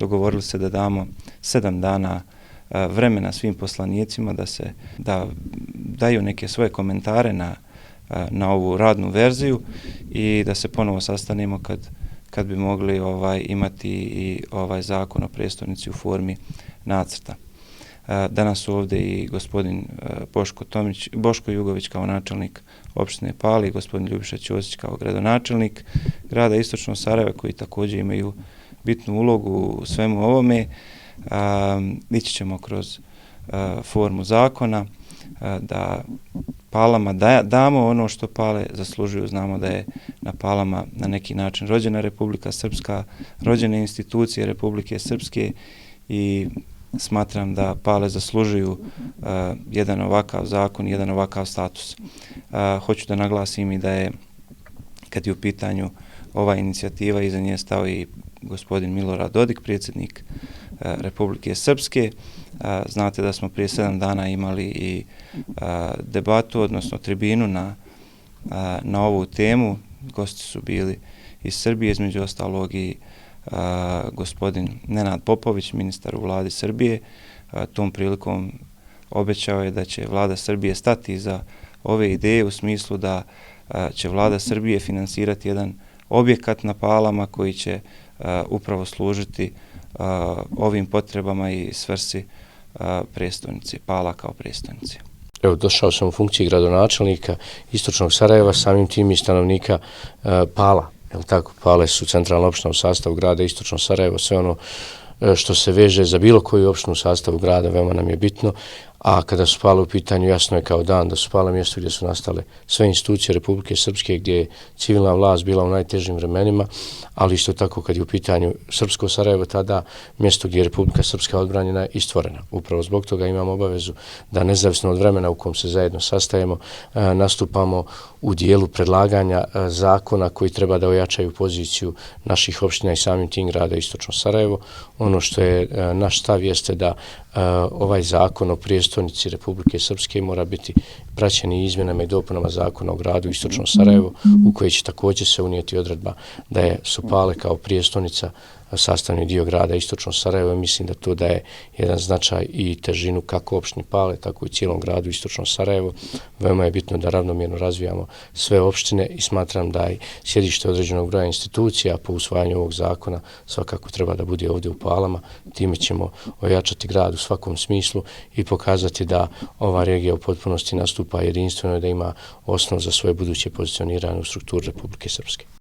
dogovorili se da damo 7 dana vremena svim poslanicima da daju neke svoje komentare na ovu radnu verziju i da se ponovo sastanemo kad bi mogli imati i ovaj zakon o prijestolnici u formi nacrta. Danas su ovdje i gospodin Boško Jugović kao načelnik opštine Pale i gospodin Ljubiša Ćosić kao gradonačelnik grada Istočnog Sarajeva, koji također imaju bitnu ulogu u svemu ovome. Ići ćemo kroz formu zakona da Palama damo ono što Pale zaslužuju. Znamo da je na Palama na neki način rođena Republika Srpska, rođene institucije Republike Srpske i smatram da Pale zaslužuju jedan ovakav zakon, jedan ovakav status. Hoću da naglasim i da je, kad je u pitanju ova inicijativa, iza nje stao i gospodin Milorad Dodik, predsjednik Republike Srpske. Znate da smo prije 7 dana imali i debatu, odnosno tribinu na ovu temu. Gosti su bili iz Srbije, između ostalog i gospodin Nenad Popović, ministar u vladi Srbije. Tom prilikom obećao je da će vlada Srbije stati iza ove ideje u smislu da će vlada Srbije finansirati jedan objekat na Palama koji će upravo služiti ovim potrebama i svrsi prijestolnici, Pala kao prijestolnici. Evo, došao sam u funkciji gradonačelnika Istočnog Sarajeva, samim tim i stanovnika Pala. Jel tako? Pale su centralna opština u sastavu grada Istočno Sarajevo, sve ono što se veže za bilo koju opštinu u sastavu grada veoma nam je bitno, a kada su Pale u pitanju, jasno je kao dan da su Pale mjesto gdje su nastale sve institucije Republike Srpske, gdje je civilna vlast bila u najtežim vremenima, ali isto tako kad je u pitanju Srpsko Sarajevo, tada mjesto gdje je Republika Srpska odbranjena i stvorena. Upravo zbog toga imamo obavezu da nezavisno od vremena u kom se zajedno sastajemo, nastupamo u dijelu predlaganja zakona koji treba da ojačaju poziciju naših opština i samim tim grada Istočno Sarajevo. Ono što je naš stav jeste da ovaj zakon o prijestolnici Republike Srpske mora biti praćen i izmjenama i dopunama zakona o gradu Istočno Sarajevo, u koji će također se unijeti odredba da su Pale kao prijestolnica sastavni dio grada Istočno Sarajevo. Mislim da to daje jedan značaj i težinu kako opštini Pale, tako i cijelom gradu Istočno Sarajevo. Veoma je bitno da ravnomjerno razvijamo sve opštine i smatram da i sjedište određenog broja institucija po usvajanju ovog zakona svakako treba da bude ovdje u Palama. Time ćemo ojačati grad u svakom smislu i pokazati da ova regija u potpunosti nastupa jedinstveno i da ima osnov za svoje buduće pozicioniranje u strukturi Republike Srpske.